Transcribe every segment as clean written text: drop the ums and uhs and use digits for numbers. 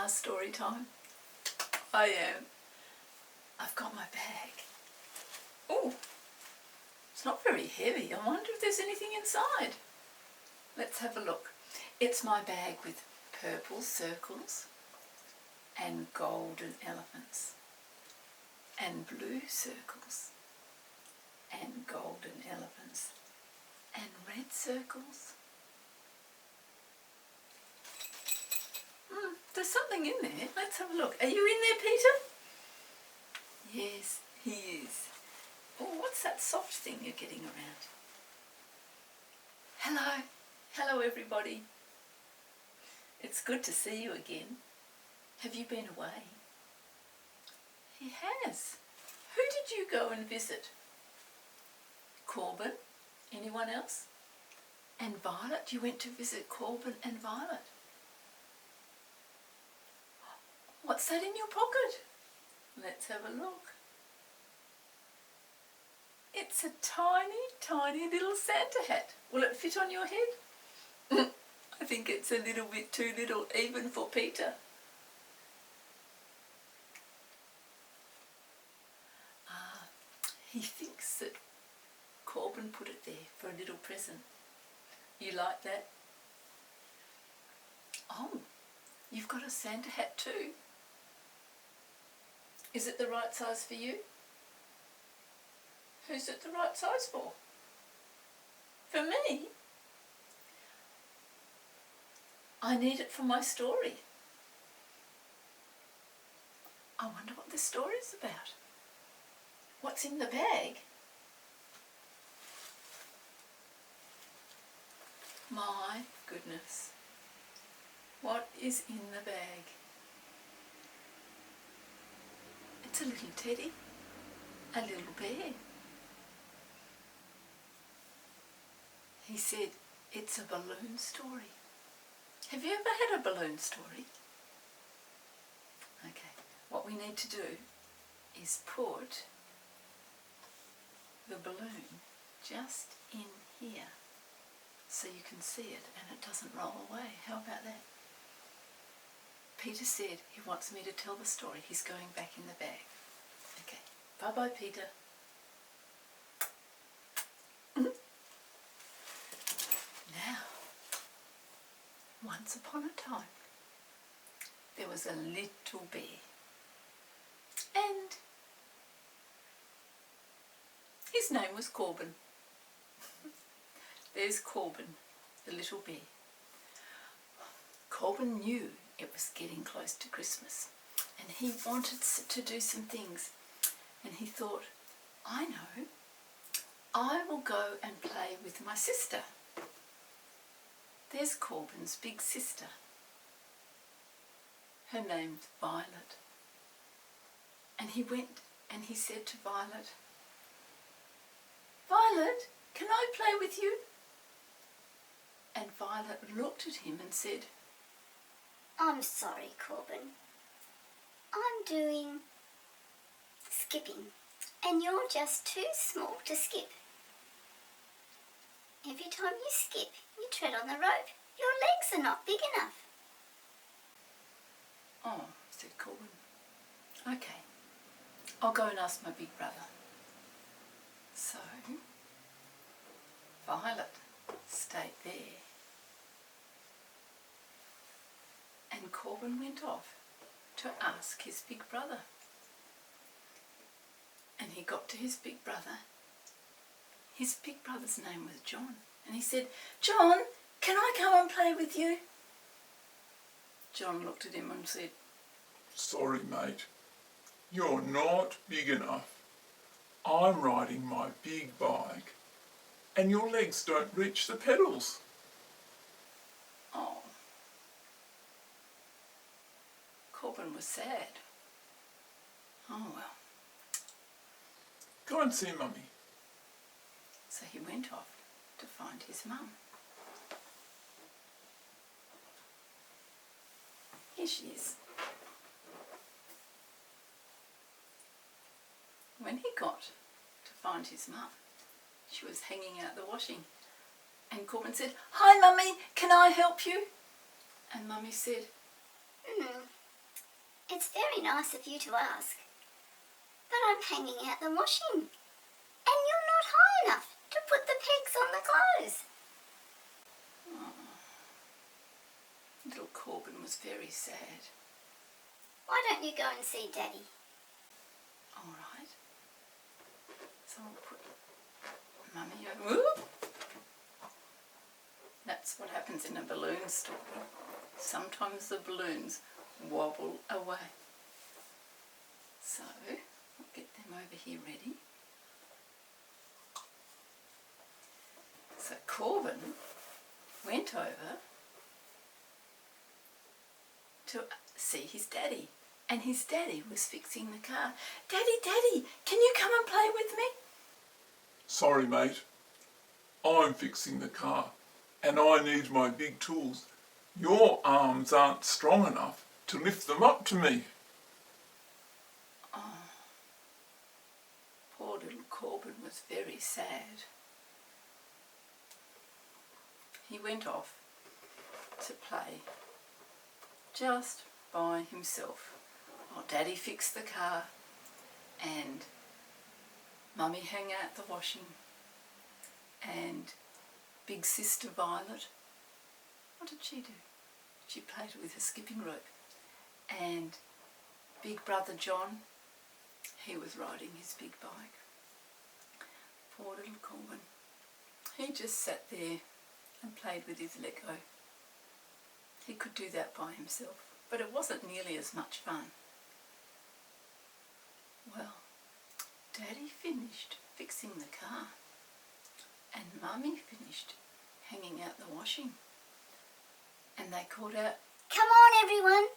last story time? I am. I've got my bag. Oh, it's not very heavy. I wonder if there's anything inside. Let's have a look. It's my bag with purple circles and golden elephants and blue circles and golden elephants and red circles. There's something in there. Let's have a look. Are you in there, Peter? Yes, he is. Oh, what's that soft thing you're getting around? Hello. Hello, everybody. It's good to see you again. Have you been away? He has. Who did you go and visit? Corbin? Anyone else? And Violet? You went to visit Corbin and Violet. What's that in your pocket? Let's have a look. It's a tiny, tiny little Santa hat. Will it fit on your head? I think it's a little bit too little even for Peter. He thinks that Corbin put it there for a little present. You like that? Oh, you've got a Santa hat too. Is it the right size for you? Who's it the right size for? For me? I need it for my story. I wonder what this story is about. What's in the bag? My goodness. What is in the bag? It's a little teddy, a little bear. He said it's a balloon story. Have you ever had a balloon story? Okay, what we need to do is put the balloon just in here so you can see it and it doesn't roll away. How about that? Peter said he wants me to tell the story. He's going back in the bag. Okay, bye-bye, Peter. Now, once upon a time, there was a little bear. And his name was Corbin. There's Corbin, the little bear. Corbin knew it was getting close to Christmas and he wanted to do some things. And he thought, I know, I will go and play with my sister. There's Corbin's big sister. Her name's Violet. And he went and he said to Violet, Violet, can I play with you? And Violet looked at him and said, I'm sorry, Corbin. I'm doing skipping, and you're just too small to skip. Every time you skip, you tread on the rope. Your legs are not big enough. Oh, said Corbin. Okay, I'll go and ask my big brother. So, Violet stayed there. And Corbin went off to ask his big brother. And he got to his big brother. His big brother's name was John. And he said, John, can I come and play with you? John looked at him and said, Sorry, mate. You're not big enough. I'm riding my big bike and your legs don't reach the pedals. Oh. Corbin was sad. Oh well. Go and see Mummy. So he went off to find his mum. Here she is. When he got to find his mum, she was hanging out the washing. And Corbin said, Hi Mummy, can I help you? And Mummy said, It's very nice of you to ask. But I'm hanging out the washing. And you're not high enough to put the pegs on the clothes. Little Corbin was very sad. Why don't you go and see Daddy? All right. So I'll put Mummy over. Whoop. That's what happens in a balloon story. Sometimes the balloons wobble away. So I'll get them over here ready. So Corbin went over to see his daddy, and his daddy was fixing the car. Daddy, can you come and play with me? Sorry, mate. I'm fixing the car, and I need my big tools. Your arms aren't strong enough to lift them up to me. Oh, poor little Corbin was very sad. He went off to play just by himself while Daddy fixed the car and Mummy hung out the washing and big sister Violet, what did she do? She played with a skipping rope. And big brother John, he was riding his big bike. Poor little Corbin. He just sat there and played with his Lego. He could do that by himself, but it wasn't nearly as much fun. Well, Daddy finished fixing the car and Mummy finished hanging out the washing. And they called out, Come on, everyone.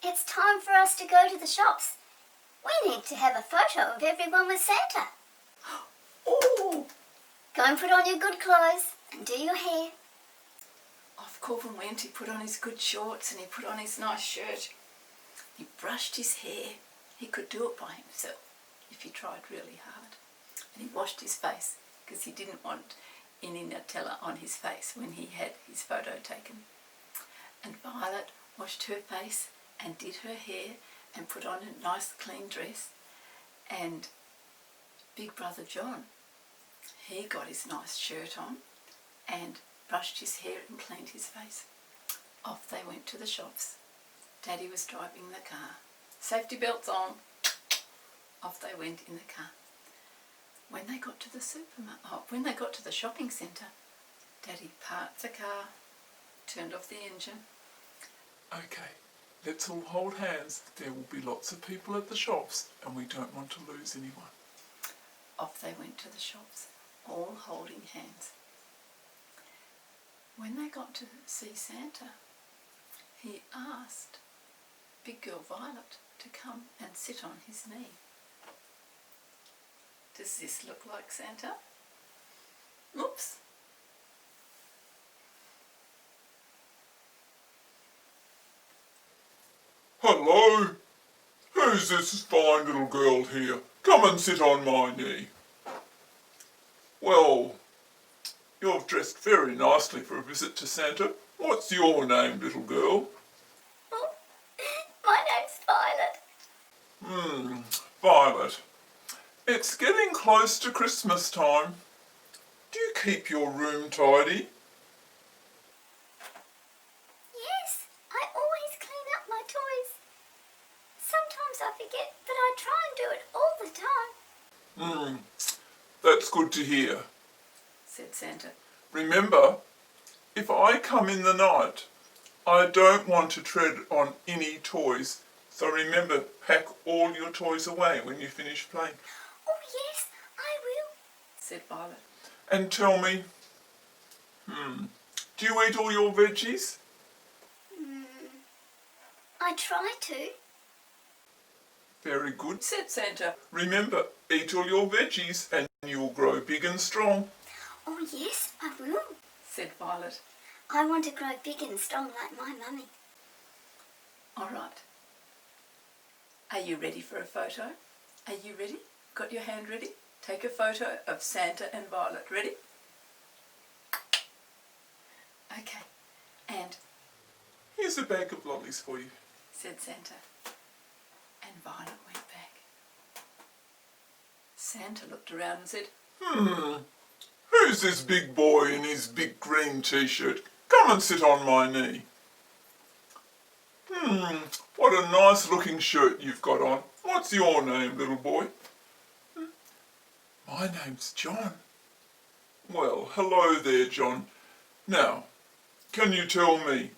It's time for us to go to the shops. We need to have a photo of everyone with Santa. oh! Go and put on your good clothes and do your hair. Off Corbin went. He put on his good shorts and he put on his nice shirt. He brushed his hair. He could do it by himself if he tried really hard. And he washed his face because he didn't want any Nutella on his face when he had his photo taken. And Violet washed her face and did her hair and put on a nice clean dress. And big brother John, he got his nice shirt on and brushed his hair and cleaned his face. Off they went to the shops. Daddy was driving the car. Safety belts on. Off they went in the car. When they got to the when they got to the shopping centre, Daddy parked the car, turned off the engine. Okay, let's all hold hands. There will be lots of people at the shops and we don't want to lose anyone. Off they went to the shops, all holding hands. When they got to see Santa, he asked big girl Violet to come and sit on his knee. Does this look like Santa? Oops. Hello? Who's this fine little girl here? Come and sit on my knee. Well, you've dressed very nicely for a visit to Santa. What's your name, little girl? Oh, my name's Violet. Violet. It's getting close to Christmas time. Do you keep your room tidy? Yes, I always clean up my toys. Sometimes I forget, but I try and do it all the time. That's good to hear. Said Santa. Remember, if I come in the night, I don't want to tread on any toys. So remember, pack all your toys away when you finish playing. Oh yes, I will. Said Violet. And tell me, do you eat all your veggies? I try to. Very good. Said Santa. Remember, eat all your veggies and you'll grow big and strong. Oh yes, I will. Said Violet. I want to grow big and strong like my mummy. All right. Are you ready for a photo? Are you ready? Got your hand ready? Take a photo of Santa and Violet. Ready? Okay. And Here's a bag of lollies for you. said Santa. Violet went back. Santa looked around and said, Who's this big boy in his big green t-shirt? Come and sit on my knee. What a nice looking shirt you've got on. What's your name, little boy? My name's John. Well, hello there, John. Now, can you tell me,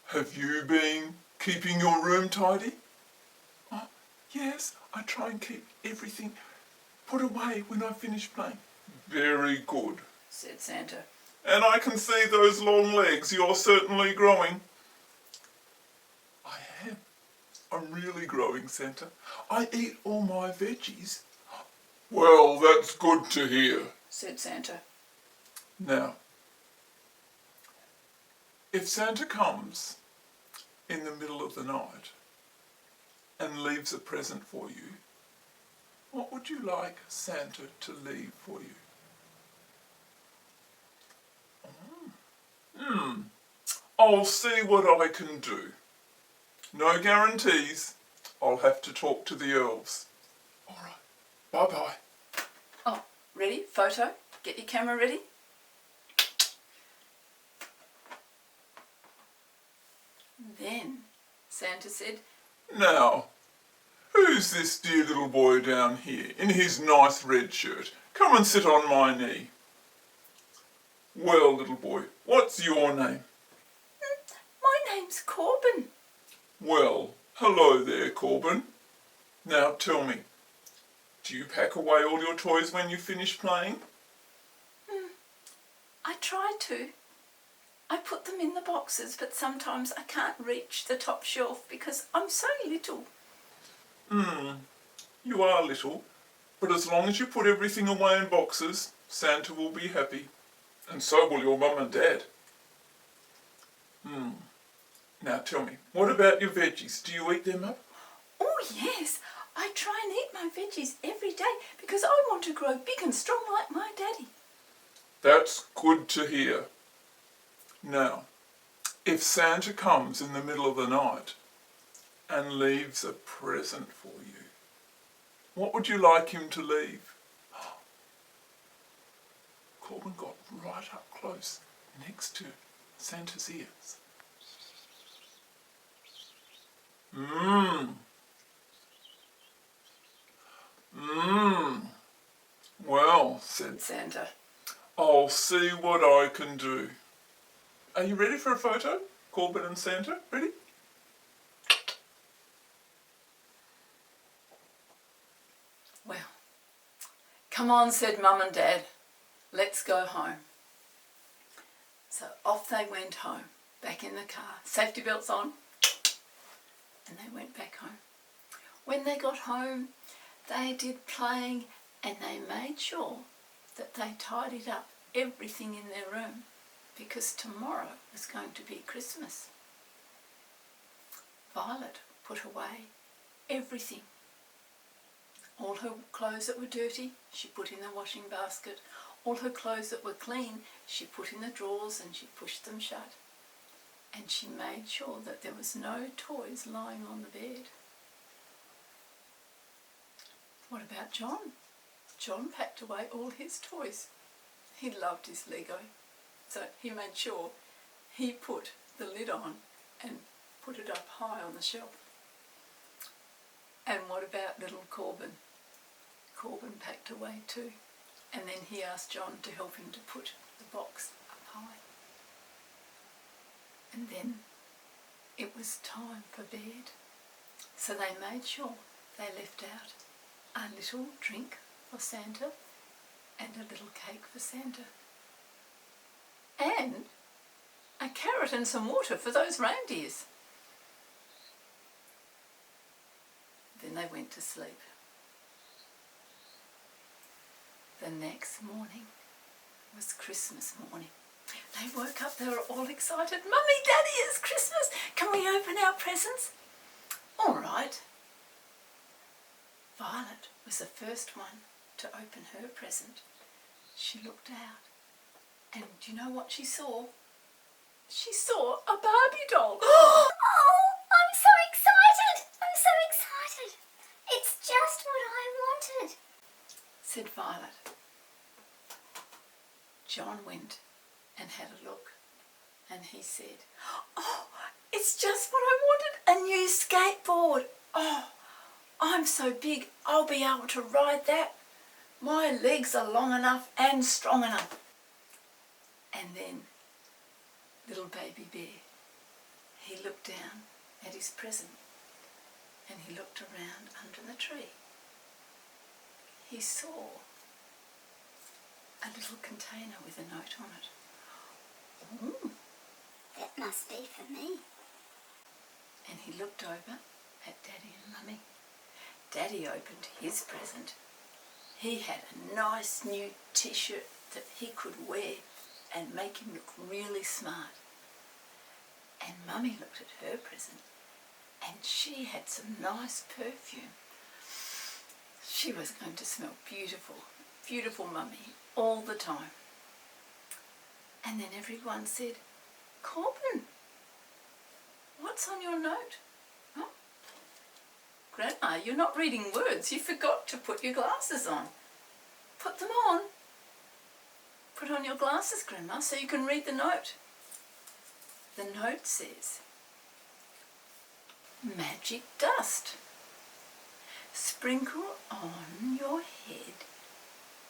have you been keeping your room tidy? Oh, yes, I try and keep everything put away when I finish playing. Very good, said Santa. And I can see those long legs. You're certainly growing. I am. I'm really growing, Santa. I eat all my veggies. Well, that's good to hear, said Santa. Now, if Santa comes in the middle of the night and leaves a present for you, what would you like Santa to leave for you? I'll see what I can do. No guarantees. I'll have to talk to the elves. All right. Bye-bye. Oh, ready? Photo? Get your camera ready? Then Santa said, Now, who's this dear little boy down here in his nice red shirt? Come and sit on my knee. Well, little boy, what's your name? My name's Corbin. Well, hello there, Corbin. Now tell me, do you pack away all your toys when you finish playing? I try to. I put them in the boxes, but sometimes I can't reach the top shelf because I'm so little. You are little, but as long as you put everything away in boxes, Santa will be happy. And so will your mum and dad. Now tell me, what about your veggies? Do you eat them up? Oh yes, I try and eat my veggies every day because I want to grow big and strong like my daddy. That's good to hear. Now, if Santa comes in the middle of the night and leaves a present for you, what would you like him to leave? Corbin got right up close next to Santa's ears. Well, said Santa. I'll see what I can do. Are you ready for a photo? Corbin and Santa, ready? Well, come on, said Mum and Dad. Let's go home. So off they went home, back in the car, safety belts on, and they went back home. When they got home, they did playing and they made sure that they tidied up everything in their room because tomorrow was going to be Christmas. Violet put away everything. All her clothes that were dirty, she put in the washing basket. All her clothes that were clean, she put in the drawers and she pushed them shut. And she made sure that there was no toys lying on the bed. What about John? John packed away all his toys. He loved his Lego, so he made sure he put the lid on and put it up high on the shelf. And what about little Corbin? Corbin packed away too, and then he asked John to help him to put the box up high. And then it was time for bed, so they made sure they left out a little drink for Santa and a little cake for Santa and a carrot and some water for those reindeers. Then they went to sleep. The next morning was Christmas morning. They woke up, they were all excited. Mummy, Daddy, it's Christmas. Can we open our presents? All right. Violet was the first one to open her present. She looked out and do you know what she saw? She saw a Barbie doll. Oh, I'm so excited! I'm so excited! said Violet. John went and had a look, and he said, "Oh, it's just what I wanted, a new skateboard. Oh, I'm so big, I'll be able to ride that. My legs are long enough and strong enough." And then little baby bear, he looked down at his present, and he looked around under the tree. He saw a little container with a note on it. Ooh. That must be for me. And he looked over at Daddy and Mummy. Daddy opened his present. He had a nice new t-shirt that he could wear and make him look really smart. And Mummy looked at her present, and she had some nice perfume. She was going to smell beautiful, beautiful Mummy all the time. And then everyone said, "Corbin, what's on your note?" "Huh? Grandma, you're not reading words. You forgot to put your glasses on." "Put them on." "Put on your glasses, Grandma, so you can read the note." The note says, "Magic dust. Sprinkle on your head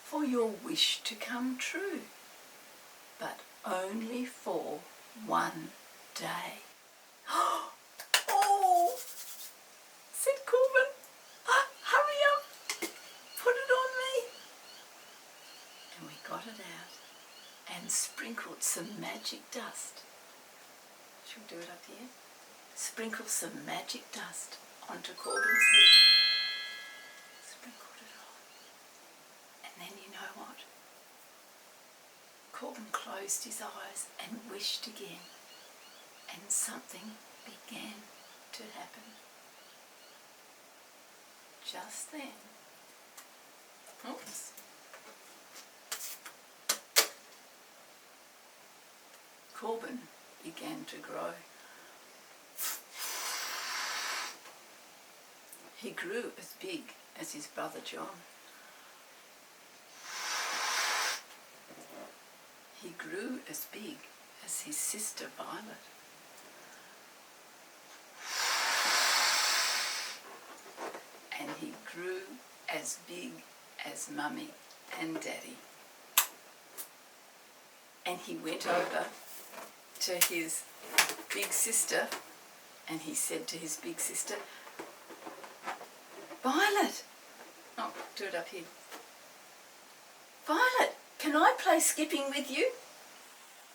for your wish to come true, but only for one day." "Oh," said Corbin, "hurry up, put it on me." And we got it out and sprinkled some magic dust. Shall we do it up here? Sprinkle some magic dust onto Corbin's head. Sprinkled it on. And then you know what? Corbin closed his eyes and wished again, and something began to happen. Just then, oops, Corbin began to grow. He grew as big as his brother John. He grew as big as his sister Violet. And he grew as big as Mummy and Daddy. And he went over to his big sister, and he said to his big sister, "Violet," oh, do it up here. "Violet, can I play skipping with you?"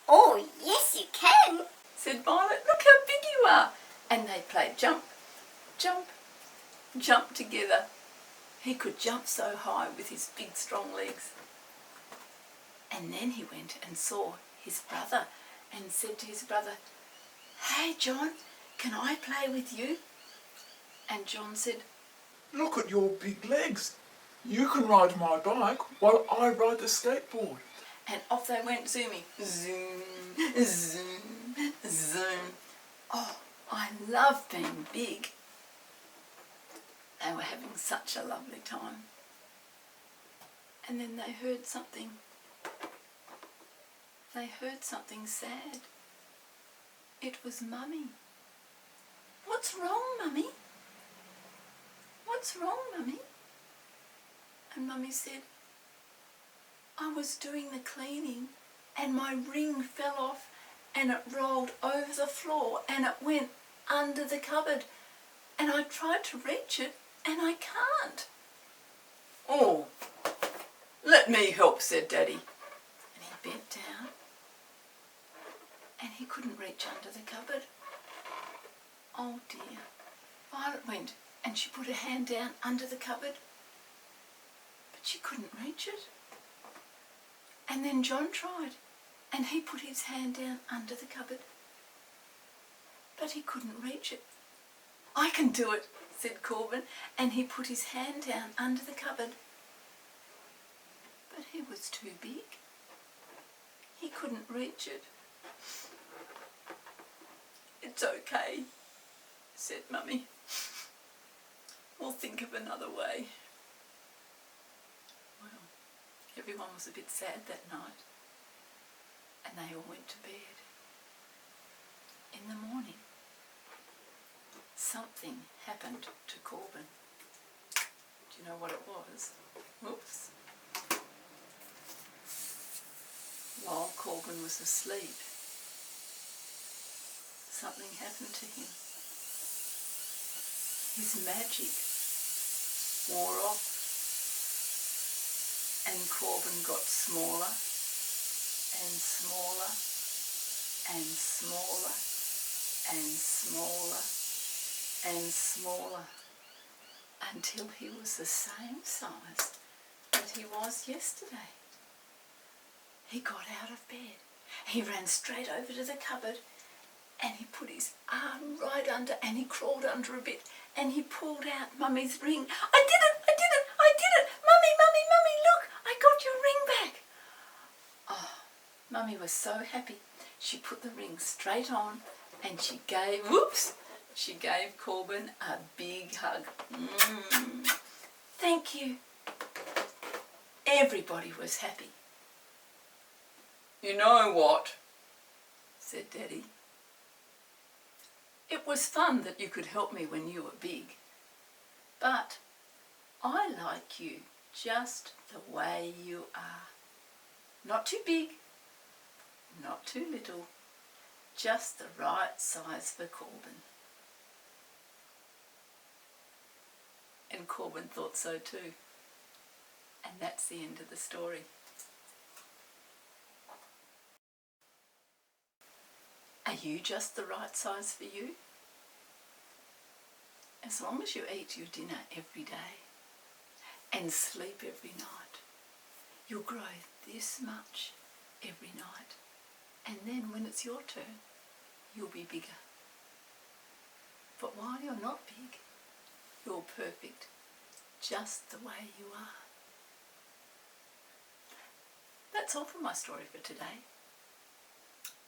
"Oh, yes you can," said Violet. "Look how big you are." And they played jump, jump, jump together. He could jump so high with his big strong legs. And then he went and saw his brother and said to his brother, "Hey John, can I play with you?" And John said, Look at your big legs. You can ride my bike while I ride the skateboard. and off they went zooming. Zoom, zoom, zoom. Oh, I love being big. They were having such a lovely time. And then they heard something. They heard something sad. It was Mummy. "What's wrong, Mummy? What's wrong, Mummy?" And Mummy said, "I was doing the cleaning and my ring fell off and it rolled over the floor and it went under the cupboard and I tried to reach it and I can't." "Oh, let me help," said Daddy. And he bent down and he couldn't reach under the cupboard. Oh dear. Violet went and she put her hand down under the cupboard, but she couldn't reach it. And then John tried and he put his hand down under the cupboard, but he couldn't reach it. "I can do it," said Corbin, and he put his hand down under the cupboard, but he was too big. He couldn't reach it. "It's okay," said Mummy. "We'll think of another way." Well, everyone was a bit sad that night, and they all went to bed. In the morning, something happened to Corbin. Do you know what it was? Whoops. While Corbin was asleep, something happened to him. His magic wore off, and Corbin got smaller and smaller and smaller and smaller and smaller until he was the same size that he was yesterday. He got out of bed. He ran straight over to the cupboard and he put his arm right under and he crawled under a bit and he pulled out Mummy's ring. I did it! I did it! I did it! Mummy, Mummy, Mummy, look! I got your ring back! Oh, Mummy was so happy. She put the ring straight on and she gave Corbin a big hug. Thank you. Everybody was happy. You know what? Said Daddy. It was fun that you could help me when you were big, but I like you just the way you are. Not too big, not too little, just the right size for Corbin. And Corbin thought so too. And that's the end of the story. Are you just the right size for you? As long as you eat your dinner every day and sleep every night, you'll grow this much every night. And then when it's your turn, you'll be bigger. But while you're not big, you're perfect, just the way you are. That's all for my story for today.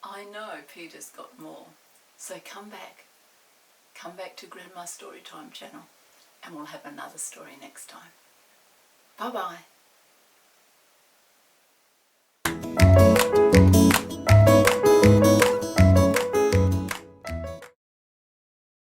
I know Peter's got more, so come back to Grandma's Storytime channel and we'll have another story next time. Bye-bye.